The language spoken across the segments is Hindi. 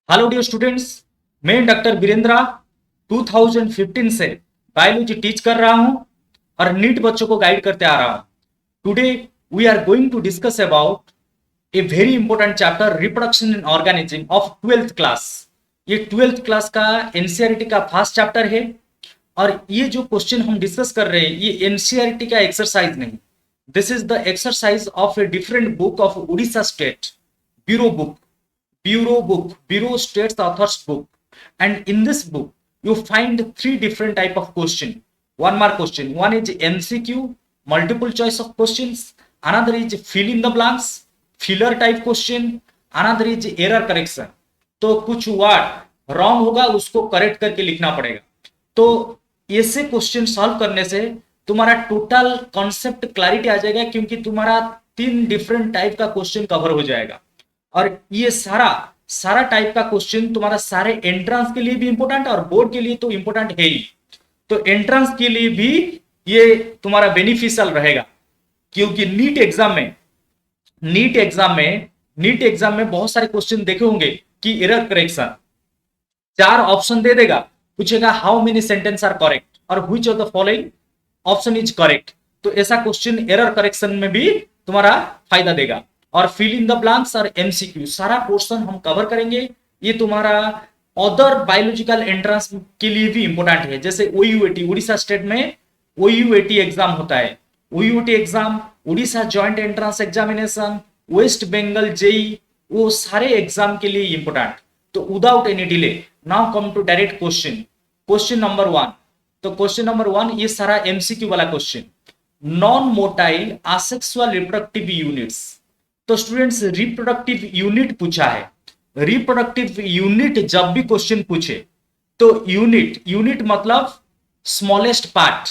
हेलो डियर स्टूडेंट्स, मैं डॉक्टर वीरेंद्रा 2015 से बायोलॉजी टीच कर रहा हूं और नीट बच्चों को गाइड करते आ रहा हूं। Today we are going to discuss about a very important chapter reproduction in organism of 12th class. ये 12th क्लास का एनसीईआरटी का फर्स्ट चैप्टर है और ये जो क्वेश्चन हम डिस्कस कर रहे हैं ये एनसीईआरटी का एक्सरसाइज नहीं, this is the exercise of a different book of Orissa state bureau book. Bureau states author's book, and in this book you find three different type of question. One more question. One is MCQ, multiple choice of questions. Another is fill in the blanks, filler type question. Another is error correction. तो कुछ वर्ड रॉन्ग होगा उसको करेक्ट करके लिखना पड़ेगा। तो ऐसे क्वेश्चन सॉल्व करने से तुम्हारा टोटल कॉन्सेप्ट क्लैरिटी आ जाएगा, क्योंकि तुम्हारा 3 डिफरेंट टाइप का क्वेश्चन कवर हो जाएगा। और ये सारा टाइप का क्वेश्चन तुम्हारा सारे एंट्रेंस के लिए भी इंपॉर्टेंट और बोर्ड के लिए तो इंपॉर्टेंट है ही। तो एंट्रेंस के लिए भी ये तुम्हारा बेनिफिशियल रहेगा, क्योंकि नीट एग्जाम में बहुत सारे क्वेश्चन देखे होंगे कि एरर करेक्शन 4 ऑप्शन दे देगा, पूछेगा how many sentence are correct और which of the following option is correct. तो ऐसा क्वेश्चन एरर करेक्शन में भी तुम्हारा फायदा देगा। और फिल इन द ब्लैंक्स और एमसीक्यू सारा पोर्शन हम कवर करेंगे। ये तुम्हारा अदर बायोलॉजिकल एंट्रेंस के लिए भी इंपॉर्टेंट है, जैसे ओयूएटी, उड़ीसा स्टेट में ओयूएटी एग्जाम होता है। OUAT exam, Odisha joint entrance examination, West Bengal JEE, वो सारे एग्जाम के लिए इंपॉर्टेंट। तो without any delay now come to direct question number 1। तो क्वेश्चन नंबर 1 ये सारा एमसीक्यू वाला question, non motile asexual reproductive units. तो स्टूडेंट्स रिप्रोडक्टिव यूनिट पूछा है। रिप्रोडक्टिव यूनिट जब भी क्वेश्चन पूछे तो यूनिट मतलब स्मॉलेस्ट पार्ट।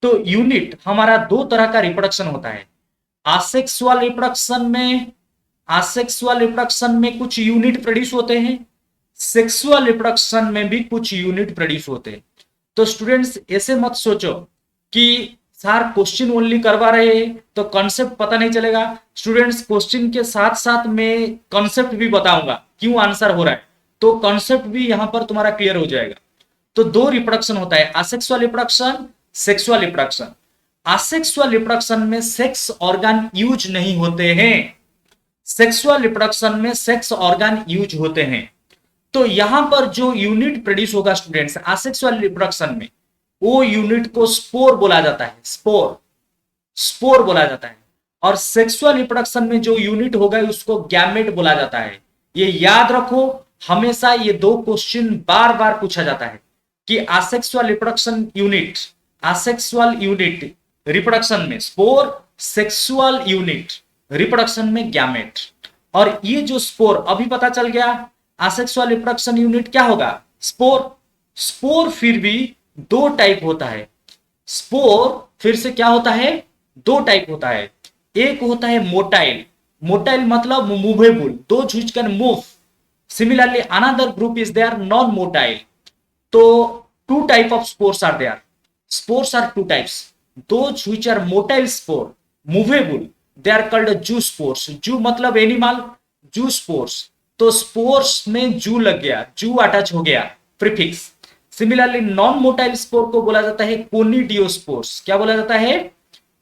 तो यूनिट हमारा 2 तरह का रिप्रोडक्शन होता है। आसेक्सुअल रिप्रोडक्शन में कुछ यूनिट प्रोड्यूस होते हैं, सेक्सुअल रिप्रोडक्शन में भी कुछ यूनिट प्रोड्यूस होते हैं। तो स्टूडेंट्स ऐसे मत सोचो कि सर क्वेश्चन ओनली करवा रहे हैं तो कॉन्सेप्ट पता नहीं चलेगा। स्टूडेंट्स क्वेश्चन के साथ साथ में कॉन्सेप्ट भी बताऊंगा क्यों आंसर हो रहा है, तो कॉन्सेप्ट भी यहां पर तुम्हारा क्लियर हो जाएगा। तो 2 रिप्रोडक्शन होता है, asexual reproduction, sexual reproduction. Asexual reproduction में सेक्स ऑर्गन यूज नहीं होते हैं, सेक्सुअल रिप्रोडक्शन में सेक्स ऑर्गन यूज होते हैं। तो यहां पर जो यूनिट प्रोड्यूस होगा स्टूडेंट्स असेक्सुअल रिप्रोडक्शन में, वो यूनिट को स्पोर बोला जाता है, स्पोर बोला जाता है। और सेक्सुअल रिप्रोडक्शन में जो यूनिट होगा उसको गैमेट बोला जाता है। ये याद रखो, हमेशा ये 2 क्वेश्चन बार बार पूछा जाता है कि असेक्सुअल यूनिट रिप्रोडक्शन में स्पोर, सेक्सुअल यूनिट रिप्रोडक्शन में गैमेट। और ये जो स्पोर अभी पता चल गया, असेक्सुअल रिप्रोडक्शन यूनिट क्या होगा, स्पोर फिर भी 2 टाइप होता है। स्पोर फिर से क्या होता है, 2 टाइप होता है। एक होता है मोटाइल मतलब movable, those which can move. Similarly another group is there non motile. तो 2 type of spores are there. Spores are 2 types, those which are motile spore, movable, they are called zoospores. Zoo मतलब एनिमल, जू स्पोर्स। तो स्पोर्स में जू लग गया, जू अटैच हो गया, prefix. Similarly non motile spore को बोला जाता है कोनिडियोस्पोर्स। क्या बोला जाता है,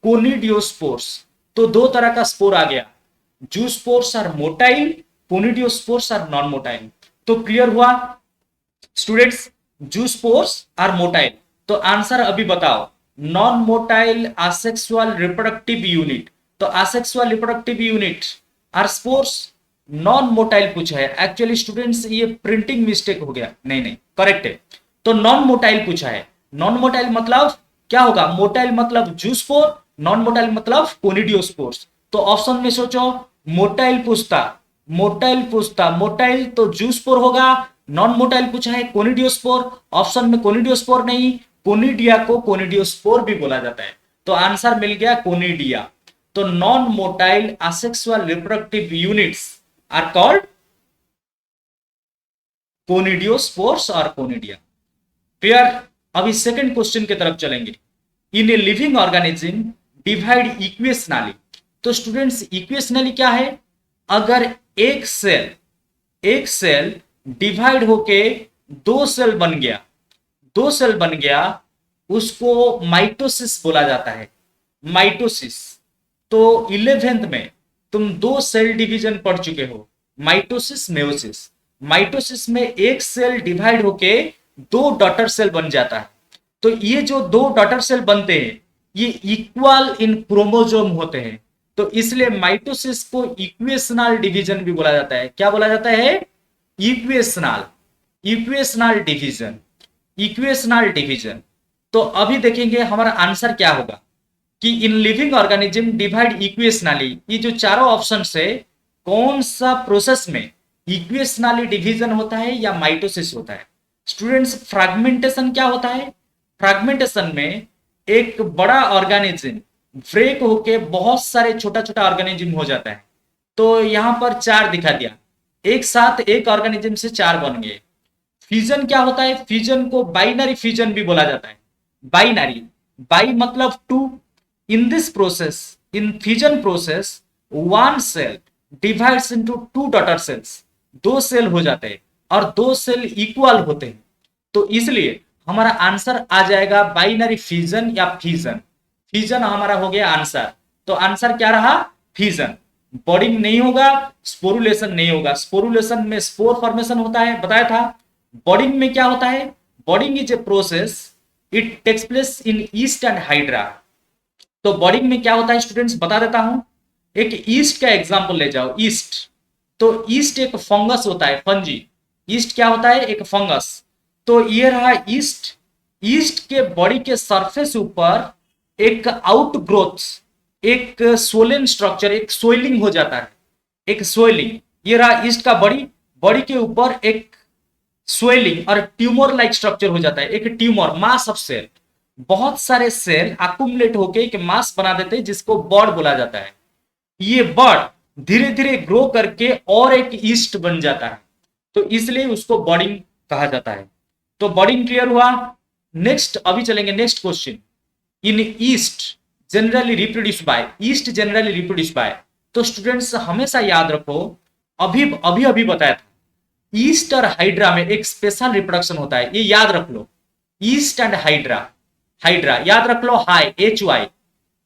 कोनिडियोस्पोर्स। तो 2 तरह का स्पोर आ गया, zoospores are motile, conidiospores are non motile. तो क्लियर हुआ students, zoospores are motile. तो आंसर अभी बताओ, non motile asexual reproductive unit. तो asexual reproductive unit are spores, non motile पूछा है। एक्चुअली स्टूडेंट्स ये प्रिंटिंग मिस्टेक हो गया, नहीं करेक्ट है। तो नॉन मोटाइल पूछा है। नॉन मोटाइल मतलब क्या होगा, मोटाइल मतलब जूस्पोर, नॉन मोटाइल मतलब कोनिडियोस्पोर्स। तो ऑप्शन में सोचो, मोटाइल पूछता मोटाइल तो जूस्पोर होगा, नॉन मोटाइल पूछा है कोनिडियोस्पोर, ऑप्शन में कोनिडियोस्पोर नहीं, कोनिडिया को कोनिडियोस्पोर भी बोला जाता है। तो आंसर मिल गया कोनिडिया। तो non motile asexual reproductive units are called conidiospores और कोनिडिया। क्लियर। अभी सेकंड क्वेश्चन की तरफ चलेंगे। In a living organism divide equationally. तो स्टूडेंट्स इक्वेशनली क्या है, अगर एक सेल एक सेल डिवाइड होके दो सेल बन गया, दो सेल बन गया, उसको माइटोसिस बोला जाता है, माइटोसिस। तो 11th में तुम दो सेल डिवीजन पढ़ चुके हो, माइटोसिस मेयोसिस। माइटोसिस में एक सेल डिवाइड होके दो डॉटर सेल बन जाता है। तो ये जो दो डॉटर सेल बनते हैं ये इक्वल इन क्रोमोजोम होते हैं, तो इसलिए माइटोसिस को इक्वेशनल डिवीजन भी बोला जाता है। क्या बोला जाता है? Equational, equational division, equational division. तो अभी देखेंगे हमारा आंसर क्या होगा कि इन लिविंग ऑर्गेनिज्म डिवाइड इक्वेशनली। ये जो चारों ऑप्शन है कौन सा प्रोसेस में इक्वेशनली डिवीजन होता है या माइटोसिस होता है? स्टूडेंट्स, फ्रैगमेंटेशन क्या होता है? फ्रैगमेंटेशन में एक बड़ा ऑर्गेनिज्म ब्रेक होके बहुत सारे छोटा छोटा ऑर्गेनिज्म हो जाता है। तो यहां पर चार दिखा दिया, एक साथ एक ऑर्गेनिज्म से चार बन गए। फ्यूजन क्या होता है? फ्यूजन को बाइनरी फ्यूजन भी बोला जाता है। बाइनरी, बाई मतलब two. In this process, in fusion process, one cell divides into two daughter cells. दो सेल हो जाते हैं और दो सेल इक्वल होते हैं, तो इसलिए हमारा आंसर आ जाएगा बाइनरी फ्यूजन या फ्यूजन। फ्यूजन हमारा हो गया आंसर। तो आंसर क्या रहा? फ्यूजन। बॉडिंग नहीं होगा, स्पोरुलेशन नहीं होगा। स्पोरुलेशन में स्पोर फॉर्मेशन होता है, बताया था। बॉडिंग में क्या होता है? Budding is a process, it takes place in yeast and hydra. तो बॉडिंग में क्या होता है स्टूडेंट्स, बता देता हूं। एक ईस्ट का एग्जांपल ले जाओ, ईस्ट। तो ईस्ट एक फंगस होता है, फंजी। ईस्ट क्या होता है? एक फंगस। तो ये रहा ईस्ट। ईस्ट के बॉडी के सरफेस ऊपर एक आउट ग्रोथ, एक सोलन स्ट्रक्चर, एक सोइलिंग हो जाता है, एक सोइलिंग। ये रहा ईस्ट का बॉडी। बॉडी के ऊपर एक स्वेलिंग और ट्यूमर लाइक स्ट्रक्चर हो जाता है, एक ट्यूमर, मास ऑफ सेल। बहुत सारे सेल अकुमुलेट होके एक मास बना देते हैं जिसको बॉड बोला जाता है। ये बॉड धीरे धीरे ग्रो करके और एक ईस्ट बन जाता है, तो इसलिए उसको बॉडिंग कहा जाता है। तो बॉडिंग क्लियर हुआ। नेक्स्ट अभी चलेंगे next question. In east generally reproduce by, east generally reproduce by. तो स्टूडेंट्स हमेशा याद रखो, अभी अभी अभी बताया था, ईस्ट और हाइड्रा में एक स्पेशल रिप्रोडक्शन होता है, ये याद रख लो। ईस्ट एंड हाइड्रा, हाइड्रा याद रख लो, hi H Y,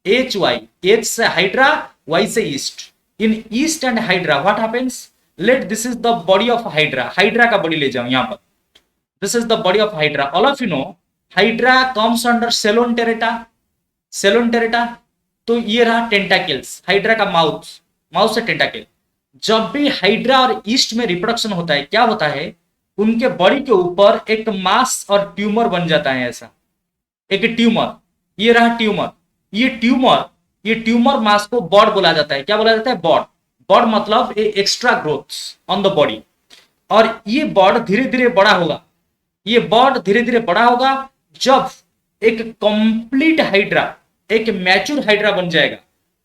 H Y, H से हाइड्रा, वाई से yeast. In yeast and hydra what happens? Let this is the body of hydra. Hydra का बॉडी ले जाओ यहां पर, this is the body of hydra. All of you know hydra comes under coelenterata, coelenterata. तो ये रहा टेंटाकल्स, हाइड्रा का माउथ, माउथ से टेंटाकल। जब भी हाइड्रा और ईस्ट में रिप्रोडक्शन होता है क्या होता है? उनके बॉडी के ऊपर एक मास और ट्यूमर बन जाता है, ऐसा एक ट्यूमर। ये रहा ट्यूमर। ये ट्यूमर, ये ट्यूमर मास को बॉड बोला जाता है। क्या बोला जाता है? बॉड। बॉड मतलब extra growth on the body. और ये बॉड धीरे धीरे बड़ा होगा, ये बॉड धीरे धीरे बड़ा होगा। जब एक कंप्लीट हाइड्रा, एक मैच्योर हाइड्रा बन जाएगा,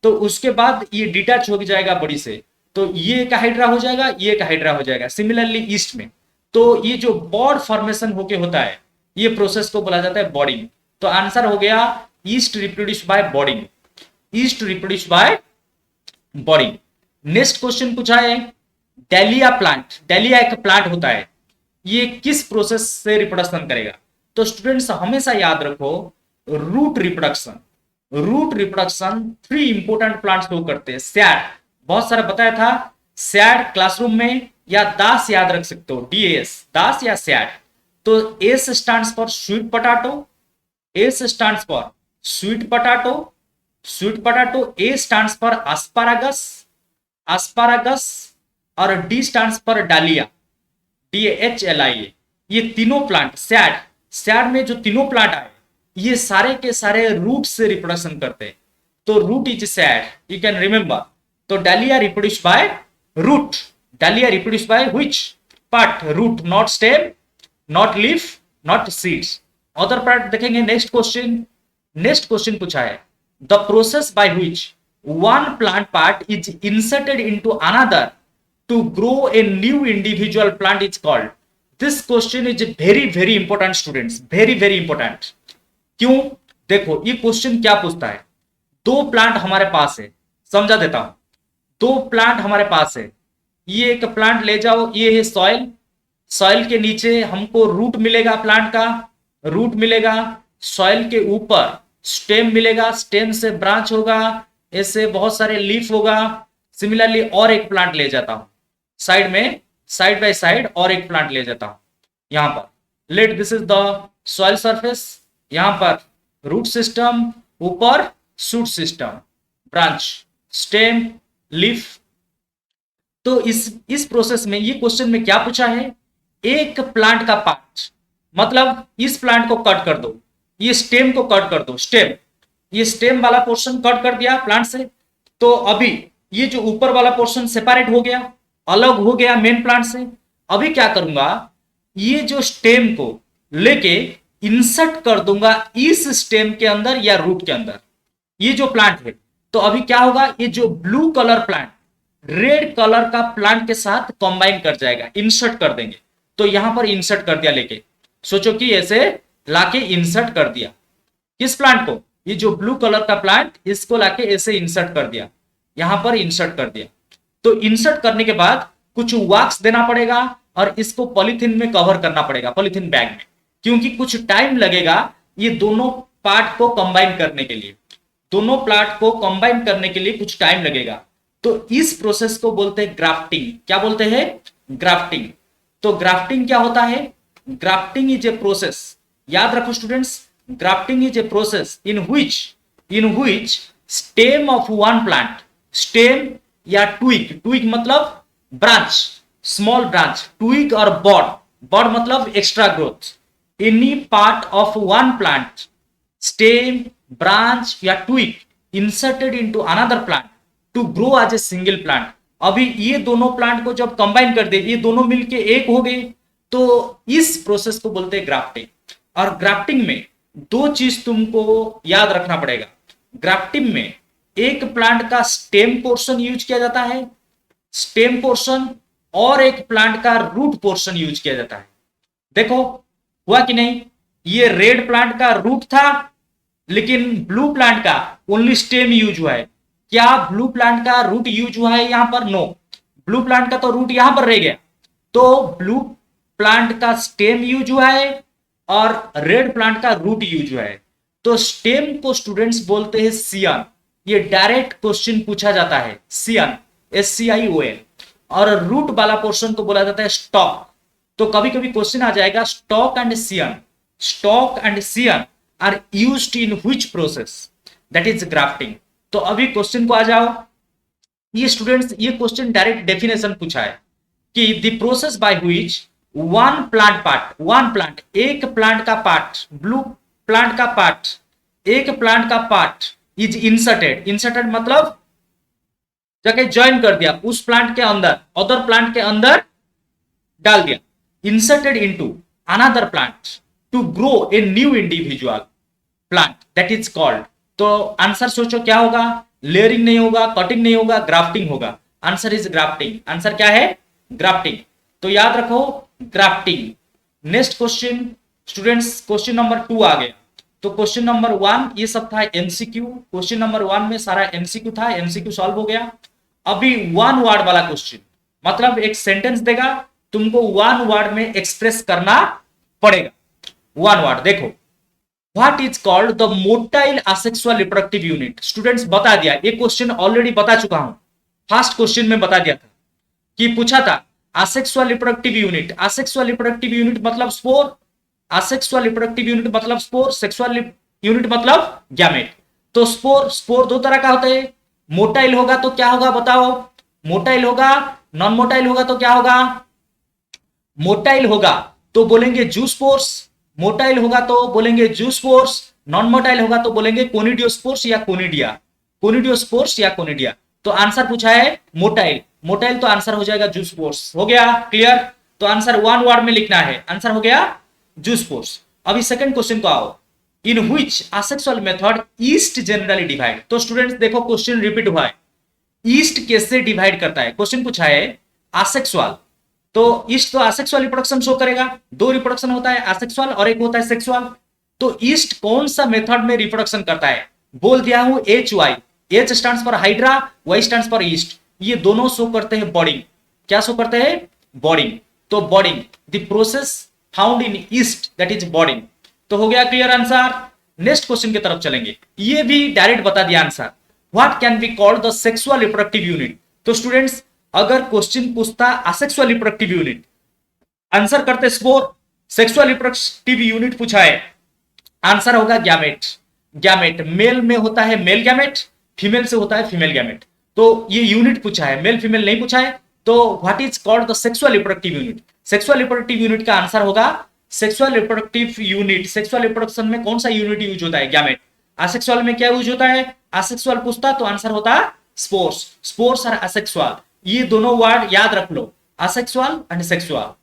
तो उसके बाद ये डिटैच हो जाएगा बॉडी से, तो ये एक हाइड्रा हो जाएगा, ये एक हाइड्रा हो जाएगा। सिमिलरली ईस्ट में, तो ये जो बॉड फॉर्मेशन होके होता है, ये प्रोसेस को बोला जाता है बॉडिंग। तो आंसर हो गया east reproduce by bonding, east reproduce by bonding. Next question पूछा है, डेलिया प्लांट, डेलिया एक प्लांट होता है, ये किस प्रोसेस से रिप्रोडक्शन करेगा? तो स्टूडेंट्स हमेशा याद रखो, root reproduction. Root reproduction 3 important plants को करते हैं। सैड बहुत सारा बताया था, सैड क्लासरूम में, या दास याद रख सकते हो, DAS, दास या सैड। तो S stands for sweet potato, S stands for sweet potato, sweet potato. A stands for asparagus, asparagus. और डी स्टैंड्स फॉर डालिया, DHLIA। ये तीनों प्लांट सैड, सैड में जो तीनों प्लांट आए, ये सारे के सारे रूट से रिप्रोडक्शन करते हैं। तो root is SAD, you can remember. तो dahlia reproduce by root, dahlia reproduce by which part? Root, not stem, not leaf, not seeds. Other part देखेंगे नेक्स्ट क्वेश्चन। नेक्स्ट क्वेश्चन पूछा है, the process by which one plant part is inserted into another to grow a new individual plant is called. This question is very very important students, very very important. क्यों? देखो ये क्वेश्चन क्या पूछता है, दो प्लांट हमारे पास है, समझा देता हूं। दो प्लांट हमारे पास है, ये एक प्लांट ले जाओ, ये है सॉइल, सॉइल के नीचे हमको रूट मिलेगा, प्लांट का रूट मिलेगा, सॉइल के ऊपर स्टेम मिलेगा, स्टेम से ब्रांच होगा, ऐसे बहुत सारे लीफ होगा। सिमिलरली और एक प्लांट ले जाता हूं साइड में, साइड बाय साइड और एक प्लांट ले जाता हूं यहां पर। Late this is the soil surface, यहां पर रूट सिस्टम, ऊपर shoot system, branch, stem, leaf. तो इस प्रोसेस में ये क्वेश्चन में क्या पूछा है, एक प्लांट का पार्ट, मतलब इस प्लांट को कट कर दो, ये स्टेम को कट कर दो, स्टेम, ये स्टेम वाला पोर्शन कट कर दिया प्लांट से, तो अभी ये जो ऊपर वाला पोर्शन सेपरेट हो गया, अलग हो गया मेन प्लांट से। अभी क्या करूंगा, ये जो स्टेम को लेके इंसर्ट कर दूंगा इस स्टेम के अंदर या रूट के अंदर, ये जो प्लांट है। तो अभी क्या होगा, ये जो blue colour plant red colour का प्लांट के साथ कंबाइन कर जाएगा, इंसर्ट कर देंगे। तो यहां पर इंसर्ट कर दिया लेके, सोचो कि ऐसे लाके इंसर्ट कर दिया किस प्लांट को, ये जो ब्लू कलर का प्लांट, इसको लाके ऐसे इंसर्ट कर दिया, यहां पर इंसर्ट कर दिया। तो इंसर्ट करने के बाद कुछ वैक्स देना पड़ेगा और इसको पॉलीथीन में कवर करना पड़ेगा, पॉलीथीन बैग में, क्योंकि कुछ टाइम लगेगा ये दोनों पार्ट को कंबाइन करने के लिए, दोनों प्लांट को कंबाइन करने के लिए कुछ टाइम लगेगा। तो इस प्रोसेस को बोलते हैं ग्राफ्टिंग। क्या बोलते हैं, ग्राफ्टिंग। तो ग्राफ्टिंग क्या होता है, ग्राफ्टिंग इज ए प्रोसेस, याद रखो students, grafting is a process in which stem of one plant, stem या ट्विग, ट्विग मतलब ब्रांच, स्मॉल ब्रांच, ट्विग और बॉड, बॉड मतलब extra growth, any part of one plant, stem, branch या twig inserted into another plant to grow as a single plant. अभी ये दोनों प्लांट को जब कंबाइन कर दे, ये दोनों मिलके एक हो गए, तो इस प्रोसेस को बोलते हैं ग्राफ्टिंग। और ग्राफ्टिंग में दो चीज तुमको याद रखना पड़ेगा। ग्राफ्टिंग में एक प्लांट का स्टेम पोर्शन यूज किया जाता है, स्टेम पोर्शन, और एक प्लांट का रूट पोर्शन यूज किया जाता है। देखो हुआ कि नहीं, ये रेड प्लांट का रूट था, लेकिन ब्लू प्लांट का ओनली स्टेम यूज हुआ है। क्या ब्लू प्लांट का रूट यूज हुआ है यहां पर, नो, ब्लू प्लांट का तो रूट यहां पर रह गया। तो ब्लू प्लांट का स्टेम यूज हुआ है और रेड प्लांट का रूट यूज हुआ है। तो स्टेम को स्टूडेंट्स बोलते हैं सियन, ये डायरेक्ट क्वेश्चन पूछा जाता है, सियन, SCION। और रूट वाला पोर्शन को बोला जाता है स्टॉक। तो कभी कभी क्वेश्चन आ जाएगा, stock and scion, stock and scion are used in which process, that is grafting. तो अभी क्वेश्चन को आ जाओ, ये स्टूडेंट्स ये क्वेश्चन डायरेक्ट डेफिनेशन पूछा है कि the process by which one plant part, one plant, एक प्लांट का पार्ट, ब्लू प्लांट का पार्ट, एक प्लांट का पार्ट इज इंसर्टेड, इंसर्टेड मतलब जाके ज्वाइन कर दिया उस प्लांट के अंदर, अदर प्लांट के अंदर डाल दिया, inserted into another plant to grow a new individual plant, that is called. तो आंसर सोचो क्या होगा, लेयरिंग नहीं होगा, कटिंग नहीं होगा, ग्राफ्टिंग होगा। आंसर इज ग्राफ्टिंग, आंसर क्या है, ग्राफ्टिंग। तो याद रखो grafting. Next question students, question number 2 आ गया। तो क्वेश्चन नंबर 1 ये सब था एमसीक्यू, क्वेश्चन नंबर 1 में सारा एमसीक्यू था, एमसीक्यू सॉल्व हो गया। अभी वन वर्ड वाला क्वेश्चन, मतलब एक सेंटेंस देगा, तुमको वन वर्ड में एक्सप्रेस करना पड़ेगा। वन वर्ड देखो, what is called the motile asexual reproductive unit. Students बता दिया, ये क्वेश्चन ऑलरेडी बता चुका हूं, फर्स्ट क्वेश्चन में बता दिया था कि पूछा था asexual reproductive unit, asexual reproductive unit मतलब स्पोर, असेक्सुअल रिप्रोडक्टिव यूनिट मतलब स्पोर, सेक्सुअल यूनिट मतलब गैमेट। तो स्पोर, स्पोर दो तरह का होता है, मोटाइल होगा तो क्या होगा बताओ, मोटाइल होगा, नॉन मोटाइल होगा तो क्या होगा, मोटाइल होगा तो बोलेंगे जूस्पोर्स, मोटाइल होगा तो बोलेंगे जूस्पोर्स, नॉन मोटाइल होगा तो बोलेंगे कोनिडियोस्पोर्स या कोनिडिया, कोनिडियोस्पोर्स या कोनिडिया। तो आंसर पूछा है मोटाइल, मोटाइल तो आंसर हो जाएगा जूस्पोर्स। हो गया क्लियर, तो आंसर वन वर्ड में लिखना है, आंसर हो गया जूस्पोर्स। अभी सेकंड क्वेश्चन को आओ, in which asexual method east generally divide. तो स्टूडेंट्स देखो क्वेश्चन रिपीट हुआ है, ईस्ट कैसे डिवाइड करता है, क्वेश्चन पूछा है असेक्सुअल, तो ईस्ट तो असेक्सुअल रिप्रोडक्शन शो करेगा, दो रिप्रोडक्शन होता है, असेक्सुअल और एक होता है सेक्सुअल। तो ईस्ट कौन सा मेथड में रिप्रोडक्शन करता है, बोल दिया हूं HY, H stands for hydra, Y stands for east, ये दोनों शो करते हैं बॉडिंग। क्या शो करते हैं? बॉडिंग। तो bonding, the process found in east, that is bonding. तो हो गया क्लियर आंसर। नेक्स्ट क्वेश्चन की तरफ चलेंगे। ये भी डायरेक्ट बता दिया answer. What can be called the sexual reproductive unit? तो स्टूडेंट्स, अगर क्वेश्चन पूछता असेक्सुअल रिप्रोडक्टिव यूनिट, आंसर करते स्पोर। सेक्सुअल रिप्रोडक्टिव यूनिट पूछा है, आंसर होगा गैमेट। गैमेट मेल में होता है मेल गैमेट, फीमेल से होता है फीमेल गैमेट। तो ये यूनिट पूछा है, मेल फीमेल नहीं पूछा है। तो what is called the sexual reproductive unit? Sexual reproductive unit का आंसर होगा sexual reproductive unit. Sexual reproduction में कौन सा यूनिट यूज होता है? गैमेट। असेक्सुअल में क्या यूज होता है? असेक्सुअल पूछता तो आंसर होता स्पोर्स। स्पोर्स और असेक्सुअल, ये दोनों वर्ड याद रख लो, असेक्सुअल एंड सेक्सुअल।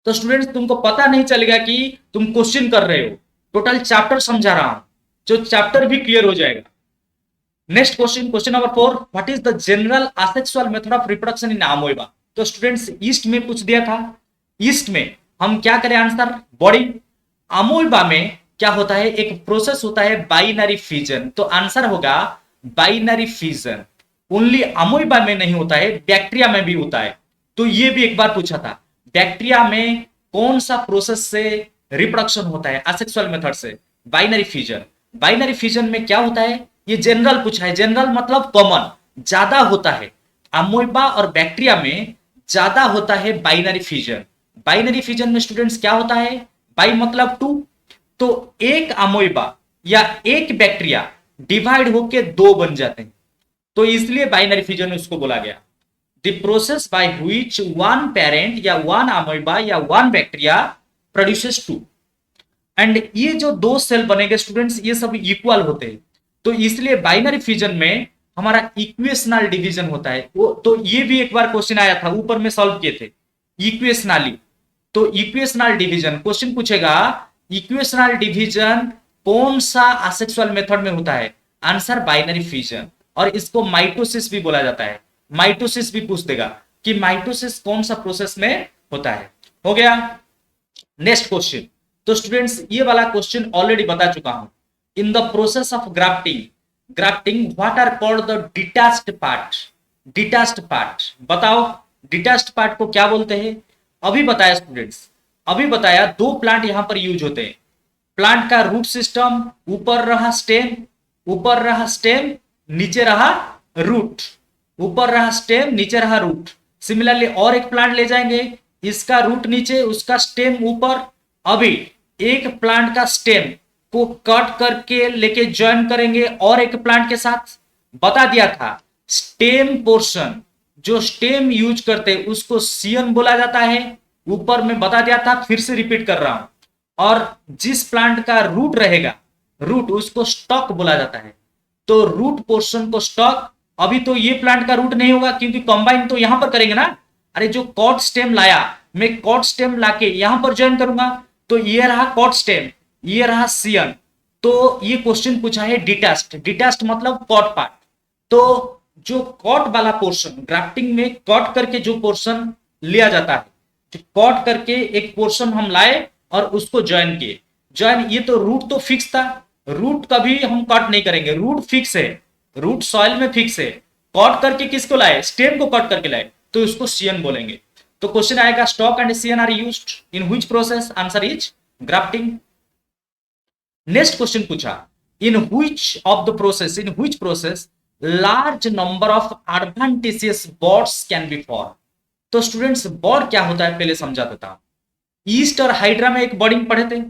तो स्टूडेंट्स, तुमको पता नहीं चलेगा कि तुम क्वेश्चन कर रहे हो, टोटल चैप्टर समझा रहा हूं, जो चैप्टर भी क्लियर हो जाएगा। Next question, question number 4, what is the general asexual method of reproduction in amoeba? तो स्टूडेंट्स, ईस्ट में पूछ दिया था, ईस्ट में हम क्या करें? Answer body. अमोइबा में क्या होता है? एक प्रोसेस होता है बाइनरी फिजन। तो आंसर होगा बाइनरी फिजन। ओनली अमोइबा में नहीं होता है, बैक्टीरिया में भी होता है। तो ये भी एक बार पूछा था, बैक्टीरिया में कौन सा प्रोसेस से रिप्रोडक्शन होता है? असेक्सुअल मेथड से, बाइनरी फिजन। बाइनरी फिजन में क्या होता है? ये जनरल पूछा है, जनरल मतलब कॉमन, ज्यादा होता है। अमोइबा और बैक्टीरिया में ज्यादा होता है बाइनरी फिजन। बाइनरी फिजन में स्टूडेंट्स क्या होता है? बाई मतलब टू, तो एक अमोइबा या एक बैक्टीरिया डिवाइड होके दो बन जाते हैं, तो इसलिए बाइनरी फिजन उसको बोला गया। The process by which one parent या वन अमोइबा या one bacteria produces two. And ये जो दो सेल बनेंगे स्टूडेंट्स, ये सब इक्वल होते हैं, तो इसलिए बाइनरी फिजन में हमारा इक्वेशनल डिवीजन होता है। वो तो ये भी एक बार क्वेश्चन आया था, ऊपर में सॉल्व किए थे, इक्वेशनली। तो इक्वेशनल डिवीजन क्वेश्चन पूछेगा, इक्वेशनल डिवीजन कौन सा असेक्सुअल मेथड में होता है? Answer binary fission. और इसको माइटोसिस भी बोला जाता है। माइटोसिस भी पूछ देगा कि माइटोसिस कौन सा प्रोसेस में होता है। हो गया। नेक्स्ट क्वेश्चन, तो स्टूडेंट्स, ये वाला क्वेश्चन ऑलरेडी बता चुका हूं। In the process of grafting, grafting what are called the detached part? Detached part बताओ, डिटैच्ड पार्ट को क्या बोलते हैं? अभी बताया स्टूडेंट्स, अभी बताया, दो प्लांट यहां पर यूज होते हैं। प्लांट का रूट सिस्टम, ऊपर रहा स्टेम, ऊपर रहा स्टेम, नीचे रहा रूट, ऊपर रहा स्टेम, नीचे रहा रूट। सिमिलरली और एक प्लांट ले जाएंगे, इसका रूट नीचे, उसका स्टेम ऊपर। अभी एक प्लांट का स्टेम को कट करके लेके ज्वाइन करेंगे और एक प्लांट के साथ। बता दिया था, स्टेम पोर्शन, जो स्टेम यूज करते हैं उसको सीयन बोला जाता है। ऊपर में बता दिया था, फिर से रिपीट कर रहा हूं। और जिस प्लांट का रूट रहेगा, रूट, उसको स्टॉक बोला जाता है। तो रूट पोर्शन को स्टॉक। अभी तो ये प्लांट का रूट नहीं होगा क्योंकि कंबाइन तो यहां पर करेंगे ना। अरे जो कॉट स्टेम लाया, मैं कॉट स्टेम लाके यहां पर ज्वाइन करूंगा, तो ये रहा कॉट स्टेम, ये रहा सीयन। तो ये क्वेश्चन पूछा है डिटैच्ड। डिटैच्ड मतलब कॉट पार्ट। तो जो कॉट वाला पोर्शन, ग्राफ्टिंग में कॉट करके जो पोर्शन लिया जाता है, जो कॉट करके एक पोर्शन हम लाए और उसको ज्वाइन किए। ज्वाइन, ये तो रूट तो फिक्स था, रूट कभी हम कट नहीं करेंगे, रूट फिक्स है, रूट सॉइल में फिक्स है। कट करके किसको लाए? स्टेम को कट करके लाए, तो उसको सीएन बोलेंगे। तो क्वेश्चन आएगा, stock and scion are used in which process? Answer is grafting. Next question पूछा, in which of the process, in which process large number of adventitious buds can be form? तो स्टूडेंट्स, बॉड क्या होता है पहले समझा देता हूं। ईस्ट और हाइड्रा में एक बॉडिंग पढ़े थे,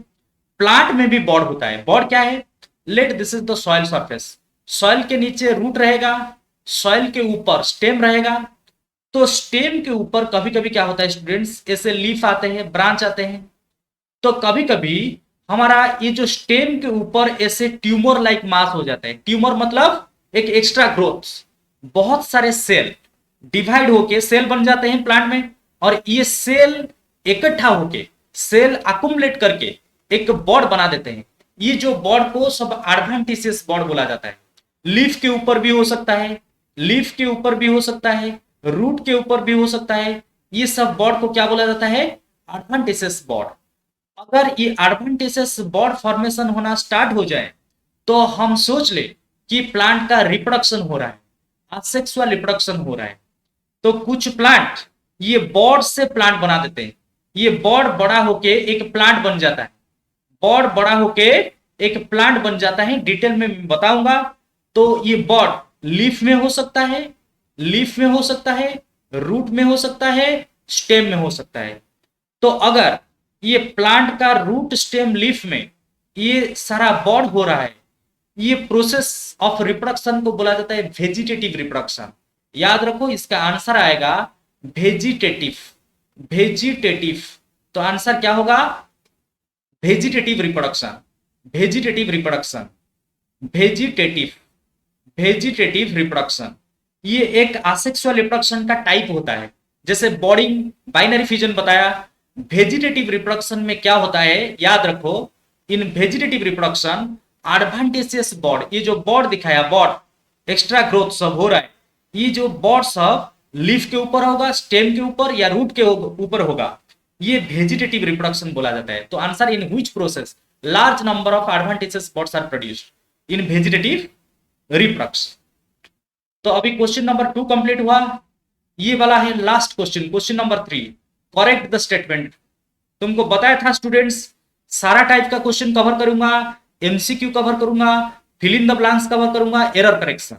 प्लांट में भी बॉड होता है। बॉड क्या है? Late this is the soil surface, soil के नीचे रूट रहेगा, सॉइल के ऊपर स्टेम रहेगा। तो स्टेम के ऊपर कभी कभी क्या होता है स्टूडेंट्स, ऐसे लीफ आते हैं, ब्रांच आते हैं। तो कभी कभी हमारा ये जो स्टेम के ऊपर ऐसे ट्यूमर लाइक मास हो जाता है। ट्यूमर मतलब एक एक्स्ट्रा ग्रोथ, बहुत सारे सेल डिवाइड होके सेल बन जाते हैं प्लांट में, और ये सेल इकट्ठा होके, सेल अकुमुलेट करके एक बॉड बना देते हैं। ये जो बॉड को सब एडवेंटिशियस बॉड बोला जाता है। लीफ के ऊपर भी हो सकता है, लीफ के ऊपर भी हो सकता है, रूट के ऊपर भी हो सकता है। ये सब बॉड को क्या बोला जाता है? Adventitious bud. अगर ये एडवेंटिशियस बॉड फॉर्मेशन होना स्टार्ट हो जाए, तो हम सोच ले कि प्लांट का रिप्रोडक्शन हो रहा है, असेक्सुअल रिप्रोडक्शन हो रहा है। तो कुछ प्लांट ये बॉड से प्लांट बना देते हैं, ये बॉड बड़ा होके एक प्लांट बन जाता है, बॉड बड़ा होके एक प्लांट बन जाता है, डिटेल में बताऊंगा। तो ये बॉड लीफ में हो सकता है, लीफ में हो सकता है, रूट में हो सकता है, स्टेम में हो सकता है। तो अगर ये प्लांट का रूट स्टेम लीफ में ये सारा बॉड हो रहा है, ये प्रोसेस ऑफ रिप्रोडक्शन को बोला जाता है वेजिटेटिव रिप्रोडक्शन। याद रखो इसका आंसर आएगा वेजिटेटिव, वेजिटेटिव। तो आंसर क्या होगा? Vegetative reproduction, vegetative reproduction, vegetative, vegetative reproduction. ये एक असेक्सुअल रिप्रोडक्शन का टाइप होता है। जैसे बॉडिंग बाइनरी फिजन बताया, वेजिटेटिव रिप्रोडक्शन में क्या होता है याद रखो, in vegetative reproduction advantageous bud, ये जो बॉड दिखाया, बॉड एक्स्ट्रा ग्रोथ सब हो रहा है, ये जो बॉड सब लीफ के ऊपर होगा, स्टेम के ऊपर या रूट के ऊपर होगा, ये वेजिटेटिव रिप्रोडक्शन बोला जाता है। तो answer in which process large number of advantageous buds are produced in vegetative reproduction. तो अभी क्वेश्चन नंबर 2 कंप्लीट हुआ, ये वाला है last question, question number 3, correct the statement. तुमको बताया था स्टूडेंट्स सारा टाइप का क्वेश्चन कवर करूंगा, एमसीक्यू कवर करूंगा, fill in the blanks cover करूंगा, एरर करेक्शन।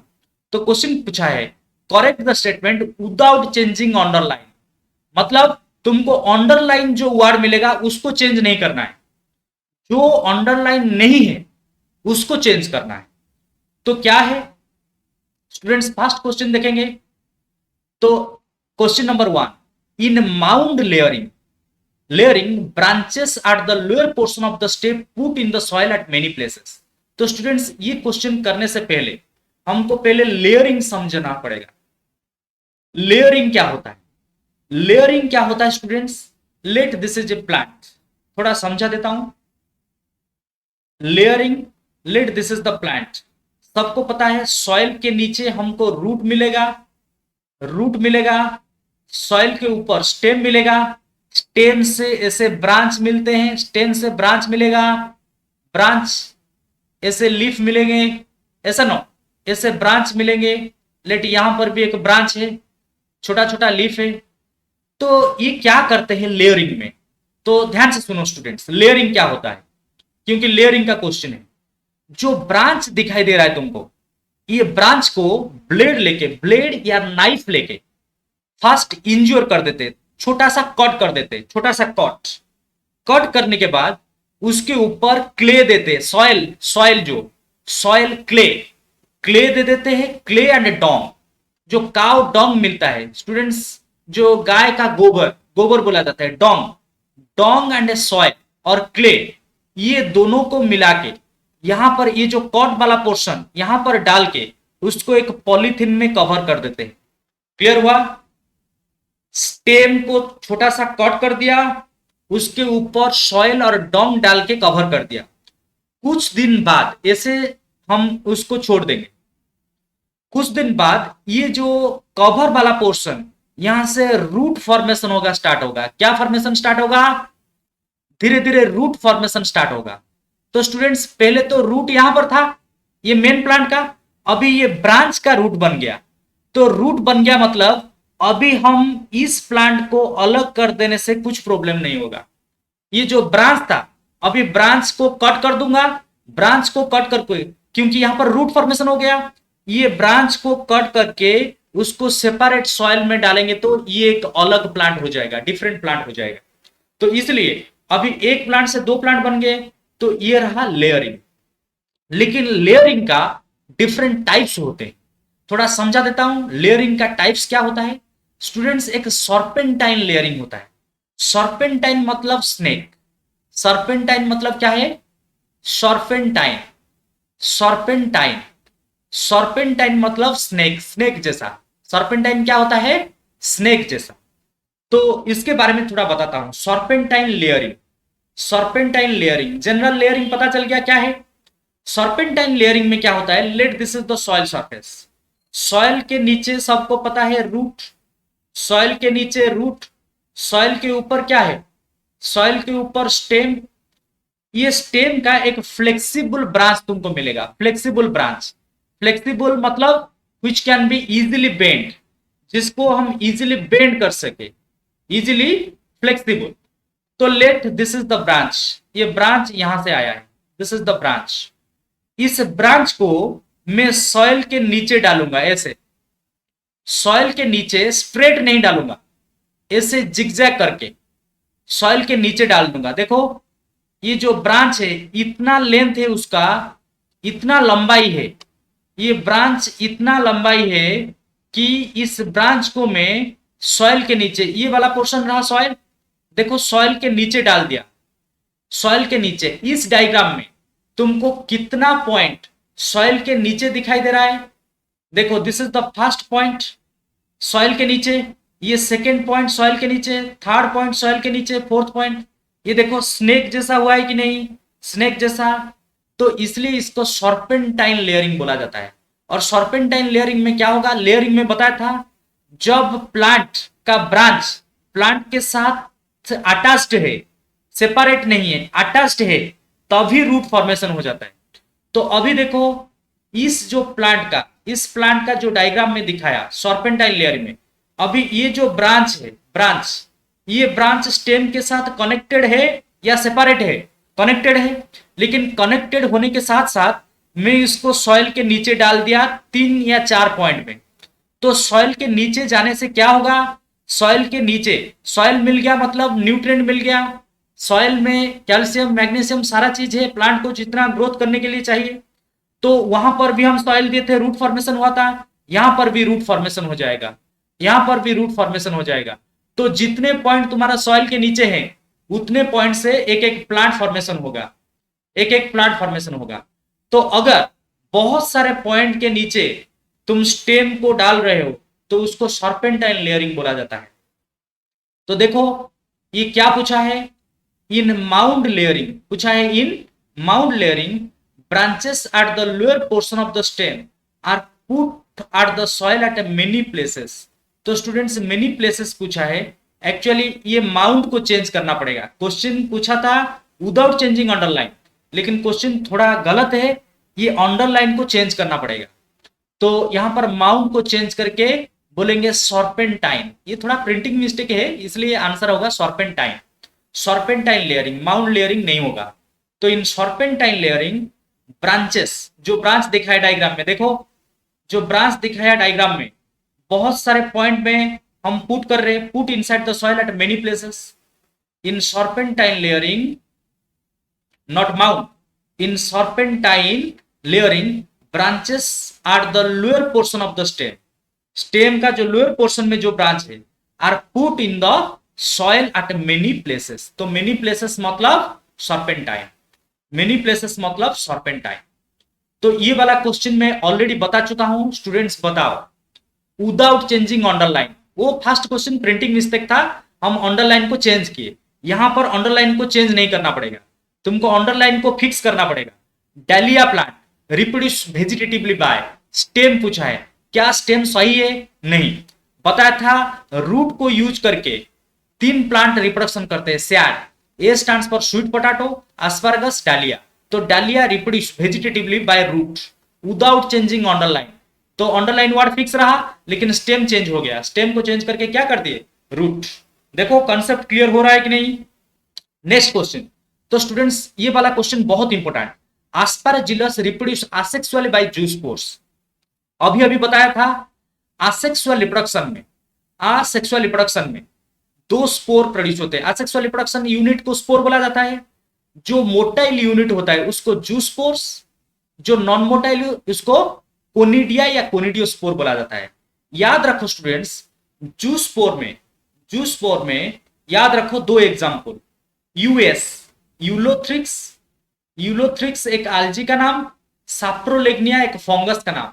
तो क्वेश्चन पूछा है correct the statement without changing underline, मतलब तुमको अंडरलाइन जो वर्ड मिलेगा उसको चेंज नहीं करना है, जो अंडरलाइन नहीं है उसको चेंज करना है। तो क्या है स्टूडेंट्स? फर्स्ट क्वेश्चन देखेंगे तो question number 1, in mound layering, layering branches at the lower portion of the stem put in the soil at many places. तो स्टूडेंट्स ये क्वेश्चन करने से पहले हमको पहले लेयरिंग समझना पड़ेगा। लेयरिंग क्या होता है? लेयरिंग क्या होता है students? Late this is a plant, थोड़ा समझा देता हूं। Layering, late this is the plant. सबको पता है सॉइल के नीचे हमको रूट मिलेगा, रूट मिलेगा, सॉइल के ऊपर स्टेम मिलेगा, स्टेम से ऐसे ब्रांच मिलते हैं, स्टेम से ब्रांच मिलेगा, ब्रांच ऐसे लीफ मिलेंगे, ऐसा नो ऐसे ब्रांच मिलेंगे। लेट यहां पर भी एक ब्रांच है, छोटा छोटा लीफ है। तो ये क्या करते हैं लेयरिंग में? तो ध्यान से सुनो स्टूडेंट्स, लेयरिंग क्या होता है, क्योंकि लेयरिंग का क्वेश्चन है। जो ब्रांच दिखाई दे रहा है तुमको, ये ब्रांच को ब्लेड लेके, ब्लेड या नाइफ लेके फर्स्ट इंज्योर कर देते, छोटा सा कट कर देते, छोटा सा कट, कट करने के बाद उसके ऊपर क्ले देते, सॉइल, सॉइल जो सॉइल क्ले, क्ले दे देते हैं, क्ले एंड डोंग, जो काउ डोंग मिलता है स्टूडेंट्स, जो गाय का गोबर, गोबर बोला जाता है, डोंग, डोंग एंड सॉइल और क्ले, ये दोनों को मिला के यहां पर ये जो कॉट वाला पोर्शन यहां पर डाल के उसको एक पॉलीथीन में कवर कर देते हैं। क्लियर हुआ? स्टेम को छोटा सा कट कर दिया, उसके ऊपर सॉइल और डोंग डाल के कवर कर दिया। कुछ दिन बाद ऐसे हम उसको छोड़ देंगे। कुछ दिन बाद ये जो कवर वाला पोर्शन यहां से रूट फॉर्मेशन होगा, स्टार्ट होगा। क्या फॉर्मेशन स्टार्ट होगा? धीरे धीरे रूट फॉर्मेशन स्टार्ट होगा। तो स्टूडेंट्स पहले तो रूट यहां पर था, ये मेन प्लांट का, अभी ये ब्रांच का रूट बन गया। तो रूट बन गया मतलब अभी हम इस प्लांट को अलग कर देने से कुछ प्रॉब्लम नहीं होगा। ये जो ब्रांच था, अभी ब्रांच को कट कर दूंगा, ब्रांच को कट करके, क्योंकि यहां पर रूट फॉर्मेशन हो गया, ये ब्रांच को कट करके उसको सेपरेट सॉइल में डालेंगे तो ये एक अलग प्लांट हो जाएगा, डिफरेंट प्लांट हो जाएगा। तो इसलिए अभी एक प्लांट से दो प्लांट बन गए, तो ये रहा लेयरिंग। लेकिन लेयरिंग का डिफरेंट टाइप्स होते हैं, थोड़ा समझा देता हूं। लेयरिंग का टाइप्स क्या होता है स्टूडेंट्स? एक सर्पेंटाइन लेयरिंग होता है। सर्पेंटाइन मतलब स्नेक, सर्पेंटाइन मतलब क्या है? सर्पेंटाइन, सर्पेंटाइन, सर्पेंटाइन मतलब स्नेक, स्नेक जैसा। सर्पेंटाइन क्या होता है? स्नेक जैसा। तो इसके बारे में थोड़ा बताता हूं। Serpentine layering, serpentine layering, general layering पता चल गया क्या है। सर्पेंटाइन लेयरिंग में क्या होता है? Late this is the soil surface, soil के नीचे सबको पता है रूट, सॉइल के नीचे रूट, सॉइल के ऊपर क्या है? सॉइल के ऊपर स्टेम। ये स्टेम का एक फ्लेक्सिबल ब्रांच तुमको मिलेगा, फ्लेक्सिबल ब्रांच। फ्लेक्सिबल मतलब which can be easily bent, जिसको हम इजीली बेंड कर सके, इजीली फ्लेक्सिबल। तो late this is the branch, ये ब्रांच यहां से आया है, दिस इज द ब्रांच। इस ब्रांच को मैं सॉइल के नीचे डालूंगा, ऐसे सॉइल के नीचे, स्ट्रेट नहीं डालूंगा, ऐसे जिगजैग करके सॉइल के नीचे डाल दूंगा। देखो ये जो ब्रांच है इतना लेंथ है उसका, इतना लंबाई है, ये ब्रांच इतना लंबाई है कि इस ब्रांच को मैं सॉइल के नीचे, ये वाला पोर्शन रहा सॉइल, देखो सॉइल के नीचे डाल दिया। सॉइल के नीचे इस डायग्राम में तुमको कितना पॉइंट सॉइल के नीचे दिखाई दे रहा है? देखो this is the first point soil के नीचे, ये सेकेंड पॉइंट सॉइल के नीचे, थर्ड पॉइंट सॉइल के नीचे, फोर्थ पॉइंट। ये देखो स्नेक जैसा हुआ है कि नहीं, स्नेक जैसा। तो इसलिए इसको सर्पेंटाइन लेयरिंग बोला जाता है। और सर्पेंटाइन लेयरिंग में क्या होगा, लेयरिंग में बताया था जब प्लांट का ब्रांच प्लांट के साथ अटैच्ड है, सेपरेट नहीं है, अटैच्ड है, तभी रूट फॉर्मेशन हो जाता है। तो अभी देखो इस जो प्लांट का, इस प्लांट का जो डायग्राम में दिखाया सर्पेंटाइन लेयर में, अभी ये जो ब्रांच है, ब्रांच, ये ब्रांच स्टेम के साथ कनेक्टेड है या सेपरेट है? कनेक्टेड है। लेकिन कनेक्टेड होने के साथ साथ मैं इसको सॉइल के नीचे डाल दिया 3 या 4 पॉइंट में। तो सॉइल के नीचे जाने से क्या होगा, सॉइल के नीचे सॉइल मिल गया, मतलब न्यूट्रिएंट मिल गया। सॉइल में कैल्शियम, मैग्नीशियम, सारा चीज है प्लांट को जितना ग्रोथ करने के लिए चाहिए। तो वहां पर भी हम सॉइल दिए थे, रूट फॉर्मेशन हुआ था, यहां पर भी रूट फॉर्मेशन हो जाएगा, यहां पर भी रूट फॉर्मेशन हो जाएगा। तो जितने पॉइंट तुम्हारा सॉइल के नीचे हैं उतने पॉइंट से एक एक प्लांट फॉर्मेशन होगा, एक एक प्लांट फॉर्मेशन होगा। तो अगर बहुत सारे पॉइंट के नीचे तुम स्टेम को डाल रहे हो तो उसको सर्पेंटाइन लेयरिंग बोला जाता है। तो देखो ये क्या पूछा है, इन माउंड लेयरिंग पूछा है। In mound layering branches at the lower portion of the stem are put at the soil at many places। तो स्टूडेंट्स मेनी प्लेसेस पूछा है, एक्चुअली ये माउंट को चेंज करना पड़ेगा। क्वेश्चन पूछा था विदाउट चेंजिंग अंडरलाइन, लेकिन क्वेश्चन थोड़ा गलत है, ये अंडरलाइन को चेंज करना पड़ेगा। तो यहां पर माउंट को चेंज करके बोलेंगे सर्पेंटाइन। ये थोड़ा प्रिंटिंग मिस्टेक है, इसलिए आंसर होगा serpentine. Serpentine layering, mount layering नहीं होगा। तो इन सर्पेंटाइन लेयरिंग ब्रांचेस, जो ब्रांच दिखाया डायग्राम में, देखो जो ब्रांच दिखाया डायग्राम में बहुत सारे पॉइंट में हम पुट कर रहे हैं, put inside the soil at many places. In serpentine layering, not mount, in serpentine layering branches are the lower portion of the stem. Stem का जो लोअर पोर्शन में जो ब्रांच है are put in the soil at many places. तो मेनी प्लेसेस मतलब सर्पेंटाइन, मेनी प्लेसेस मतलब सर्पेंटाइन। तो ये वाला क्वेश्चन मैं ऑलरेडी बता चुका हूं, स्टूडेंट्स बताओ विदाउट चेंजिंग अंडरलाइन। वो फर्स्ट क्वेश्चन प्रिंटिंग मिस्टेक था, हम अंडरलाइन को चेंज किए, यहां पर अंडरलाइन को चेंज नहीं करना पड़ेगा, तुमको अंडरलाइन को फिक्स करना पड़ेगा। Dahlia plant reproduce vegetatively by, stem पूछा है, क्या स्टेम सही है? नहीं। बताया था रूट को यूज करके 3 प्लांट रिप्रोडक्शन करते हैं, SAD, A stands for sweet potato, asparagus, dahlia। तो dahlia reproduce vegetatively by root without changing underline. तो अंडरलाइन वर्ड फिक्स रहा, लेकिन स्टेम चेंज हो गया, स्टेम को चेंज करके क्या कर दिए, रूट। देखो कंसेप्ट क्लियर हो रहा है कि नहीं। नेक्स्ट क्वेश्चन, तो स्टूडेंट्स ये वाला क्वेश्चन बहुत important, aspergillus reproduce asexually by zoospores. अभी अभी बताया था असेक्सुअल रिप्रोडक्शन में, असेक्सुअल रिप्रोडक्शन में 2 स्पोर प्रोड्यूस होते हैं। असेक्सुअल रिप्रोडक्शन यूनिट को स्पोर बोला जाता है, जो मोटाइल यूनिट होता है उसको जूस्पोर्स, जो नॉन मोटाइल उसको कोनिडिया या कोनिडियोस्पोर बोला जाता है। याद रखो स्टूडेंट्स, जूस्पोर में याद रखो 2 एग्जांपल, यूएस यूलोथ्रिक्स, यूलोथ्रिक्स एक आल्जी का नाम, साप्रोलेग्निया एक फंगस का नाम,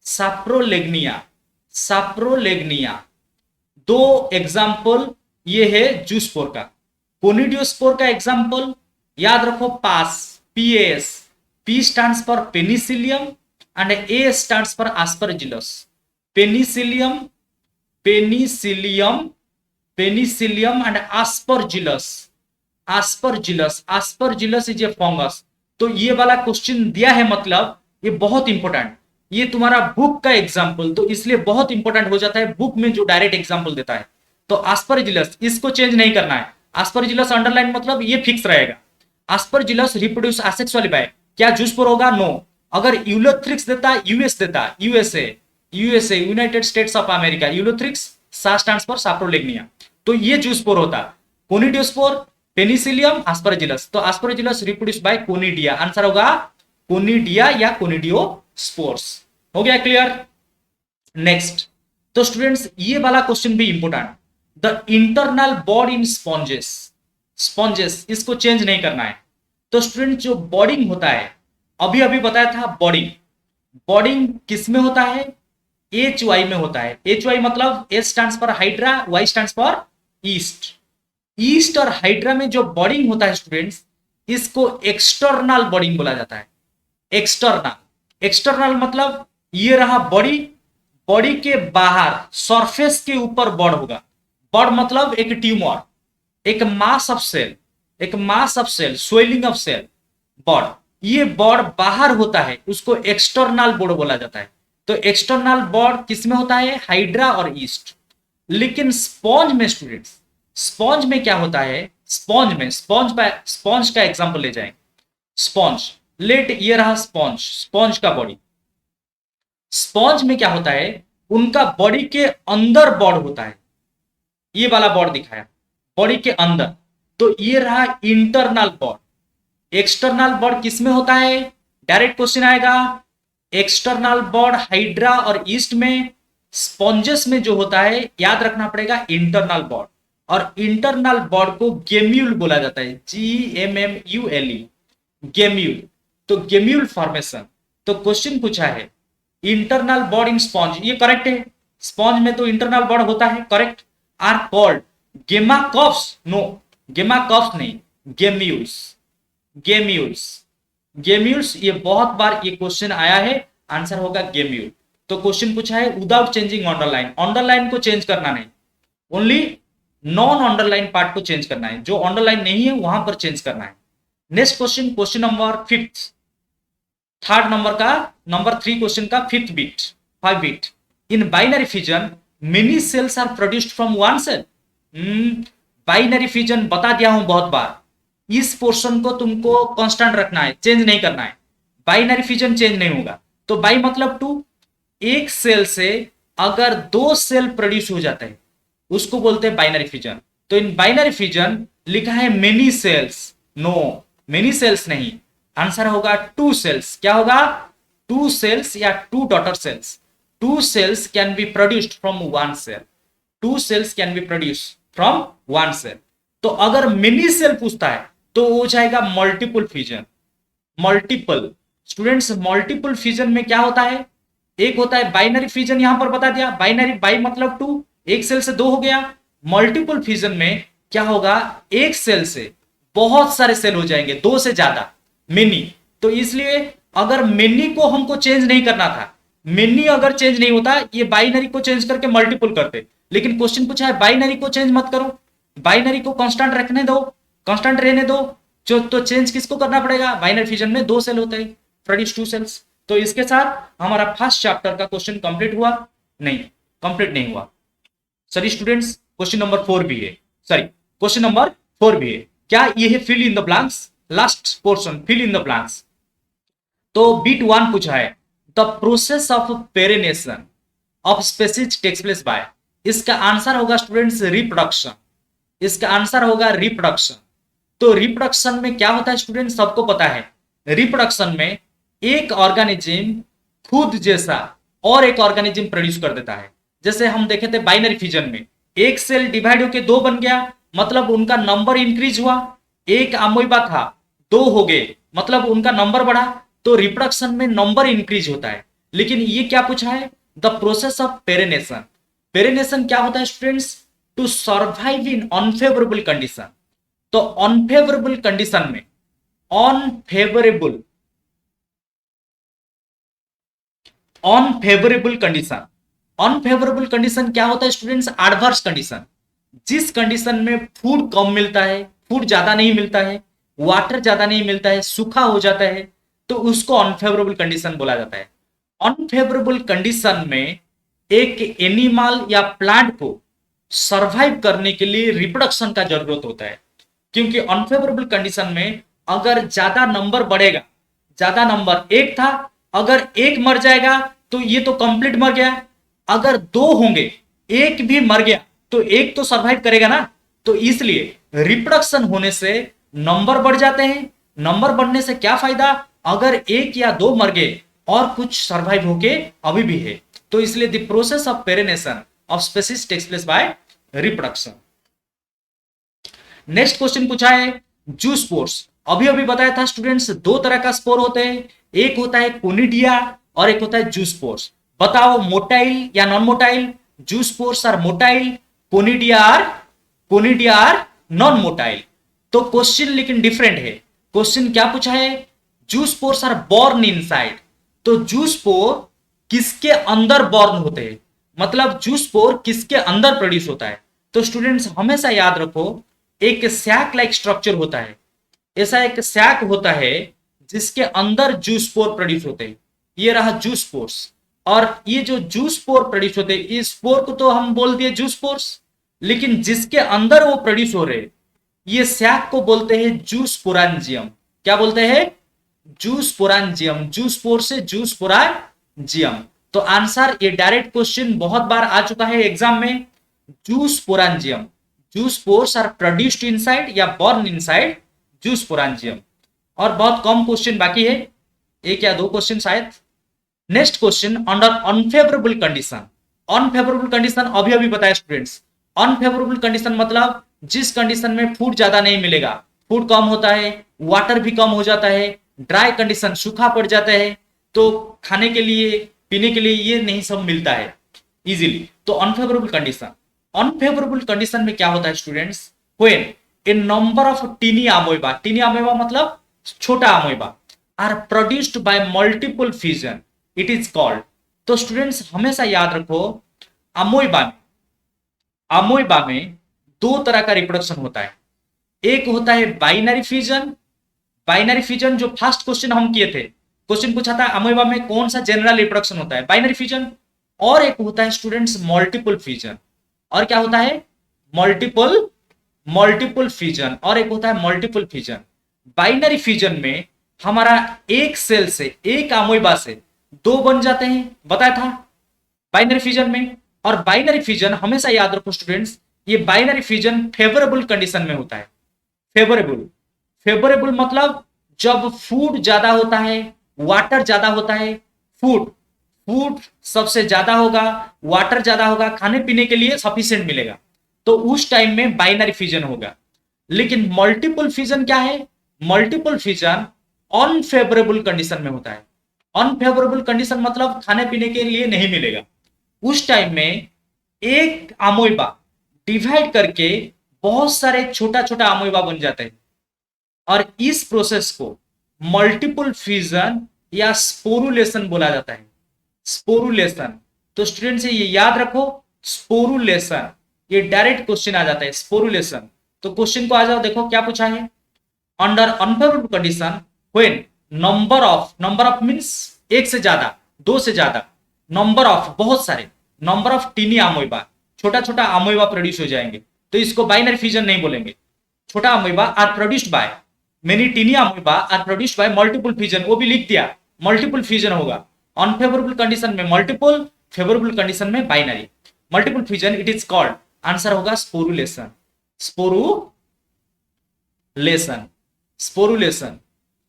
साप्रोलेग्निया, साप्रोलेग्निया। 2 एग्जांपल ये है जूस्पोर का। कोनिडियोस्पोर का एग्जांपल याद रखो pass, PS, P stands for penicillium and A stands for aspergillus. Penicillium, penicillium, penicillium and aspergillus, aspergillus, aspergillus is a fungus. तो ये वाला क्वेश्चन दिया है, मतलब ये बहुत इंपॉर्टेंट, ये तुम्हारा बुक का एग्जाम्पल, तो इसलिए बहुत इंपॉर्टेंट हो जाता है बुक में जो डायरेक्ट एग्जाम्पल देता है। तो आस्परजिलस, इसको चेंज नहीं करना है। आस्परजिलस अंडरलाइन मतलब ये फिक्स रहेगा। आस्परजिलस रिप्रोड्यूस असेक्सुअली बाय, क्या जूस्पोर होगा? नो। अगर यूलोथ्रिक्स देता, यूएस देता, USA, USA United states of America, Ulothrix सा स्टैंड्स फॉर साप्रोलेग्निया, तो ये जूस्पोर होता। कोनिडियोस्पोर, पेनिसिलियम, आस्परजिलस, तो आस्परजिलस रिप्रोड्यूस बाय कोनिडिया, आंसर होगा कोनिडिया या कोनिडियोस्पोर्स। हो गया क्लियर? नेक्स्ट, तो स्टूडेंट्स ये वाला क्वेश्चन भी important, the internal body in sponges, sponges इसको चेंज नहीं करना है। तो स्टूडेंट जो बॉडिंग होता है, अभी अभी बताया था बॉडिंग, बॉडिंग किस में होता है? एच वाई में होता है। एच वाई मतलब S stands for hydra, Y stands for yeast. Yeast और हाइड्रा में जो बॉडिंग होता है स्टूडेंट्स, इसको एक्सटर्नल बॉडिंग बोला जाता है। एक्सटर्नल, एक्सटर्नल मतलब ये रहा बॉडी, बॉडी के बाहर सरफेस के ऊपर बॉड होगा। बॉड मतलब एक ट्यूमर, एक मास ऑफ सेल, एक mass of cell, swelling of cell, bud. ये बॉड बाहर होता है, उसको एक्सटर्नल बॉड बोला जाता है। तो एक्सटर्नल बॉड किसमें होता है? हाइड्रा और ईस्ट। लेकिन स्पॉन्ज में स्टूडेंट्स, स्पॉन्ज में क्या होता है? स्पॉन्ज में, स्पॉन्ज का एग्जांपल ले जाएं। स्पॉन्ज, लेट ये रहा स्पॉन्ज, स्पॉन्ज का बॉडी। स्पॉन्ज में क्या होता है? उनका बॉडी के अंदर बॉड होता है, ये वाला बॉड दिखाया, बॉडी के अंदर। तो ये रहा इंटरनल बॉड। एक्सटर्नल बॉड किसमें होता है? डायरेक्ट क्वेश्चन आएगा, एक्सटर्नल बॉड हाइड्रा और ईस्ट में। स्पॉन्जेस में जो होता है, याद रखना पड़ेगा, इंटरनल बॉड। और इंटरनल बॉड को गेम्यूल बोला जाता है, GMMULE, गेम्यूल। तो गेम्यूल फॉर्मेशन। तो क्वेश्चन पूछा है इंटरनल बॉड इन स्पॉन्ज, ये करेक्ट है। स्पॉन्ज में तो इंटरनल बॉड होता है, करेक्ट। आर कॉल्ड गेमाकॉफ्स, नो, गेमाकॉफ्स नहीं, गेम्यूल्स, गेम्यूल्स, गेम्यूल्स। ये बहुत बार ये क्वेश्चन आया है, आंसर होगा गेम्यूल। तो क्वेश्चन पूछा है विदाउट चेंजिंग अंडरलाइन, अंडरलाइन को चेंज करना नहीं, ओनली नॉन अंडरलाइन पार्ट को चेंज करना है, जो अंडरलाइन नहीं है वहां पर चेंज करना है। Next question, question number 5, third number का, नंबर 3 क्वेश्चन का 5th bit, 5 bit. In binary fission many cells are produced from one cell. Binary fission बता दिया हूं बहुत बार, इस पोर्शन को तुमको कांस्टेंट रखना है, चेंज नहीं करना है। बाइनरी फिजन चेंज नहीं होगा। तो बाई मतलब 2, एक सेल से अगर 2 सेल प्रोड्यूस हो जाते हैं उसको बोलते हैं बाइनरी फिजन। तो इन बाइनरी फिजन लिखा है many cells, no, many cells नहीं, आंसर होगा 2 सेल्स। क्या होगा? 2 सेल्स या 2 daughter cells. 2 cells can be produced from one cell. 2 cells can be produced from one cell. तो अगर मिनी सेल पूछता है तो हो जाएगा multiple fission. Multiple students, multiple fission में क्या होता है? एक होता है बाइनरी फिजन, यहां पर बता दिया, बाइनरी बाई मतलब 2, एक सेल से 2 हो गया। मल्टीपल फिजन में क्या होगा? एक सेल से बहुत सारे सेल हो जाएंगे, 2 से ज्यादा, मिनी। तो इसलिए अगर मिनी को हमको चेंज नहीं करना था, मिनी अगर चेंज नहीं होता, ये बाइनरी को चेंज करके मल्टीपल करते। लेकिन क्वेश्चन पूछा है बाइनरी को चेंज मत करो, बाइनरी को कांस्टेंट रखने दो, कांस्टेंट रहने दो। जो तो चेंज किसको करना पड़ेगा? बाइनरी फिजन में 2 सेल होते हैं, प्रोड्यूस 2 सेल्स। तो इसके साथ हमारा फर्स्ट चैप्टर का क्वेश्चन कंप्लीट हुआ? नहीं, कंप्लीट नहीं हुआ। सॉरी स्टूडेंट्स, क्वेश्चन नंबर 4 भी है, सॉरी क्वेश्चन नंबर 4 भी है। क्या ये है? Fill in the blanks, last portion, fill in the blanks. तो बीट 1 पूछा है, the process of perennation of species takes place by. इसका आंसर होगा स्टूडेंट्स रिप्रोडक्शन, इसका आंसर होगा रिप्रोडक्शन। तो रिप्रोडक्शन में क्या होता है स्टूडेंट? सबको पता है, रिप्रोडक्शन में एक ऑर्गेनिज्म खुद जैसा और एक ऑर्गेनिज्म प्रोड्यूस कर देता है। जैसे हम देखे थे बाइनरी फिजन में, एक सेल डिवाइड होकर 2 बन गया, मतलब उनका नंबर इंक्रीज हुआ। एक अमोइबा था, 2 हो गए, मतलब उनका नंबर बढ़ा। तो रिप्रोडक्शन में नंबर इंक्रीज होता है। लेकिन ये क्या पूछा है? The process of perennation. Perennation क्या होता है students? To survive in unfavourable condition. तो अनफेवरेबल कंडीशन में, unfavourable, unfavourable condition, unfavourable condition क्या होता है स्टूडेंट्स? Adverse condition. जिस कंडीशन में फूड कम मिलता है, फूड ज्यादा नहीं मिलता है, वाटर ज्यादा नहीं मिलता है, सूखा हो जाता है, तो उसको अनफेवरेबल कंडीशन बोला जाता है। अनफेवरेबल कंडीशन में एक एनिमल या प्लांट को सरवाइव करने के लिए रिप्रोडक्शन का जरूरत होता है। क्योंकि अनफेवरेबल कंडीशन में अगर ज्यादा नंबर बढ़ेगा, ज्यादा नंबर एक था, अगर एक मर जाएगा तो ये तो कंप्लीट मर गया, अगर दो होंगे एक भी मर गया तो एक तो सरवाइव करेगा ना। तो इसलिए रिप्रोडक्शन होने से नंबर बढ़ जाते हैं। नंबर बढ़ने से क्या फायदा, अगर एक या दो मर गए और कुछ सरवाइव होके अभी भी है। तो इसलिए the process of perennation of species takes place by reproduction. Next question पूछा है जू स्पोर्स। अभी अभी बताया था स्टूडेंट्स, दो तरह का स्पोर होते हैं, एक होता है कोनिडिया और एक होता है जू स्पोर्स। बताओ मोटाइल या non motile. Zoospores are motile, conidia are non motile. तो क्वेश्चन लेकिन डिफरेंट है। क्वेश्चन क्या पूछा है, जू स्पोर्स आर बॉर्न इनसाइड। तो जू स्पोर किसके अंदर बॉर्न होते हैं, मतलब जू स्पोर किसके अंदर प्रोड्यूस होता है। तो स्टूडेंट्स हमेशा याद रखो, एक सैक लाइक स्ट्रक्चर होता है, ऐसा एक सैक होता है जिसके अंदर जू स्पोर प्रोड्यूस होते हैं। ये रहा जू स्पोर्स। और ये जो जू स्पोर प्रोड्यूस होते हैं, इस स्पोर को तो हम बोल दिए जू स्पोर्स, लेकिन जिसके अंदर वो प्रोड्यूस हो रहे ये सैक को बोलते हैं जू स्पोरांजियम। क्या बोलते हैं, जू स्पोरांजियम। जू स्पोर से जू स्पोरांजियम। तो आंसर, ये डायरेक्ट क्वेश्चन बहुत बार आ चुका है एग्जाम में, जू स्पोरांजियम। जू स्पोर्स आर प्रोड्यूस्ड इनसाइड या बॉर्न इनसाइड जू स्पोरांजियम। और बहुत कम क्वेश्चन बाकी है, एक या दो क्वेश्चन शायद। Next question, under unfavourable condition. Unfavourable condition अभी अभी बताया स्टूडेंट्स। अनफेवरेबल कंडीशन मतलब जिस कंडीशन में फूड ज्यादा नहीं मिलेगा, फूड कम होता है, वाटर भी कम हो जाता है, ड्राई कंडीशन, सूखा पड़ जाता है, तो खाने के लिए पीने के लिए ये नहीं सब मिलता है इजीली। तो अनफेवरेबल कंडीशन। अनफेवरेबल कंडीशन में क्या होता है students, when a number of tiny amoeba, tiny amoeba मतलब छोटा amoeba, are produced by multiple fusion, it is called. तो स्टूडेंट्स हमेशा याद रखो, अमोइबा में दो तरह का रिप्रोडक्शन होता है। एक होता है बाइनरी फ्यूजन। बाइनरी फ्यूजन जो फर्स्ट क्वेश्चन हम किए थे, क्वेश्चन पूछा था अमोइबा में कौन सा जनरल रिप्रोडक्शन होता है, बाइनरी फ्यूजन। और एक होता है स्टूडेंट्स मल्टीपल फ्यूजन। और क्या होता है, मल्टीपल फ्यूजन। और एक होता है मल्टीपल फ्यूजन। बाइनरी फ्यूजन में हमारा एक सेल से, एक अमोइबा से दो बन जाते हैं, बताया था बाइनरी फ्यूजन में। और बाइनरी फ्यूजन हमेशा याद रखो स्टूडेंट्स, ये बाइनरी फ्यूजन फेवरेबल कंडीशन में होता है। फेवरेबल मतलब जब फूड ज्यादा होता है, वाटर ज्यादा होता है, फूड सबसे ज्यादा होगा, वाटर ज्यादा होगा, खाने पीने के लिए सफिशिएंट मिलेगा, तो उस टाइम में बाइनरी फ्यूजन होगा। लेकिन मल्टीपल फ्यूजन क्या है, मल्टीपल फ्यूजन अनफेवरेबल कंडीशन में होता है। अनफेवरेबल कंडीशन मतलब खाने पीने के लिए नहीं मिलेगा। उस टाइम में एक अमोइबा डिवाइड करके बहुत सारे छोटा छोटा अमोइबा बन जाते हैं, और इस प्रोसेस को मल्टीपल फ्यूजन या स्पोरुलेशन बोला जाता है। स्पोरुलेशन। तो स्टूडेंट्स ये याद रखो, स्पोरुलेशन, ये डायरेक्ट क्वेश्चन आ जाता है, स्पोरुलेशन। तो क्वेश्चन को आ जाओ, देखो क्या पूछा है, under unfavourable condition when number of means एक से ज्यादा, दो से ज्यादा, नंबर ऑफ बहुत सारे, नंबर ऑफ टीनी अमोइबा, छोटा छोटा अमोइबा प्रोड्यूस हो जाएंगे, तो इसको बाइनरी फ्यूजन नहीं बोलेंगे। छोटा amoeba are produced by many tiny amoeba are produced by multiple fusion, वो भी लिख दिया, मल्टीपल फ्यूजन होगा। अनफेवरेबल कंडीशन में मल्टीपल, फेवरेबल कंडीशन में binary. Multiple fusion it is called, answer होगा स्पोरुलेशन।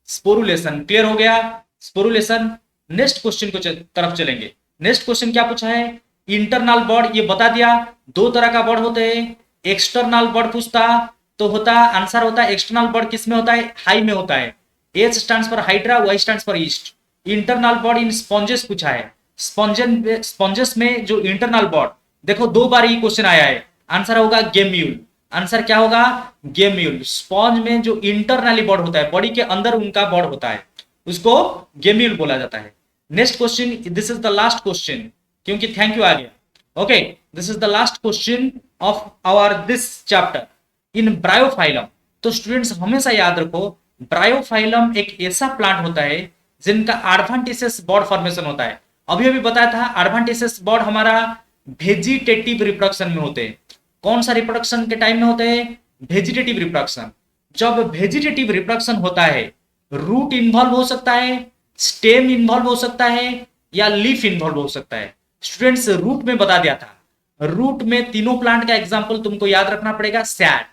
स्पोरुलेशन क्लियर हो गया, स्पोरुलेशन। नेक्स्ट क्वेश्चन को तरफ चलेंगे। नेक्स्ट क्वेश्चन क्या पूछा है, इंटरनल बर्ड, ये बता दिया दो तरह का बर्ड होते हैं। एक्सटर्नल बर्ड पूछता तो होता, आंसर होता है एक्सटर्नल बर्ड किस में होता है, हाई में होता है। H stands for hydra, Y stands for yeast. Internal bird in sponges पूछा है। स्पॉन्जेस में जो इंटरनल बर्ड, देखो दो बार ये क्वेश्चन आया है, आंसर होगा गेम्यूल। आंसर क्या होगा, गेम्यूल। स्पॉन्ज में जो इंटरनली बर्ड होता है, बॉडी के अंदर उनका बर्ड होता है, उसको गेम्यूल बोला जाता है। Next question, this is the last question, क्योंकि थैंक यू आ गया। Okay, this is the last question of our this chapter in bryophyllum. तो स्टूडेंट्स हमेशा याद रखो, ब्रायोफाइलम एक ऐसा प्लांट होता है जिनका एडवांटेजेस बर्ड फॉर्मेशन होता है, अभी अभी बताया था एडवांटेजेस बॉड हमारा वेजिटेटिव रिप्रोडक्शन में होते हैं। कौन सा रिप्रोडक्शन के टाइम में होते हैं? Vegetative reproduction. जब वेजिटेटिव रिप्रोडक्शन होता है, रूट इन्वॉल्व हो सकता है, स्टेम इन्वॉल्व हो सकता है, या लीफ इन्वॉल्व हो सकता है। स्टूडेंट्स रूट में बता दिया था, रूट में तीनों प्लांट का एग्जांपल तुमको याद रखना पड़ेगा। Sad,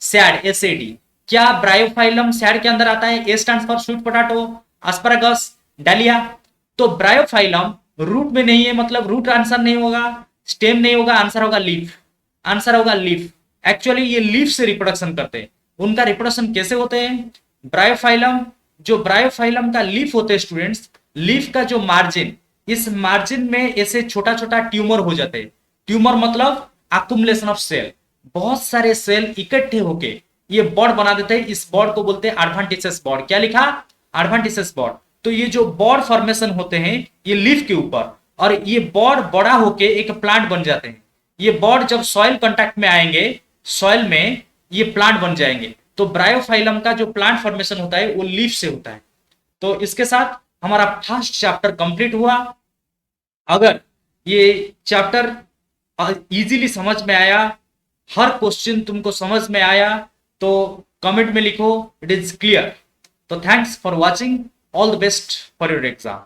sad SAD। क्या ब्रायोफाइलम सैड के अंदर आता है? ए stands for sweet potato, asparagus, डालिया। तो ब्रायोफाइलम रूट में नहीं है, मतलब रूट आंसर नहीं होगा, स्टेम नहीं होगा, आंसर होगा लीफ। आंसर होगा लीफ। एक्चुअली ये लीफ से रिप्रोडक्शन करते हैं। उनका रिप्रोडक्शन कैसे होते हैं? ब्रायोफाइलम, जो ब्रायोफाइलम का लीफ होते हैं स्टूडेंट्स, लीफ का जो मार्जिन, इस मार्जिन में ऐसे छोटा छोटा ट्यूमर हो जाते हैं। ट्यूमर मतलब अकुमुलेशन ऑफ सेल, बहुत सारे सेल इकट्ठे होके ये बॉड बना देते हैं। इस बॉड को बोलते हैं एडवांटेजेस बॉड। क्या लिखा? Advantages bud. तो ये जो बॉड फॉर्मेशन होते हैं ये लीफ के ऊपर, और ये बॉड बड़ा होके एक प्लांट बन जाते हैं। ये बॉड जब सॉइल कांटेक्ट में आएंगे, सॉइल में ये प्लांट बन जाएंगे। तो ब्रायोफाइलम का जो प्लांट फॉर्मेशन होता है वो लीफ से होता है। तो इसके साथ हमारा फर्स्ट चैप्टर कंप्लीट हुआ। अगर ये चैप्टर इजीली समझ में आया, हर क्वेश्चन तुमको समझ में आया, तो कमेंट में लिखो इट इज क्लियर। तो thanks for watching, all the best for your exam.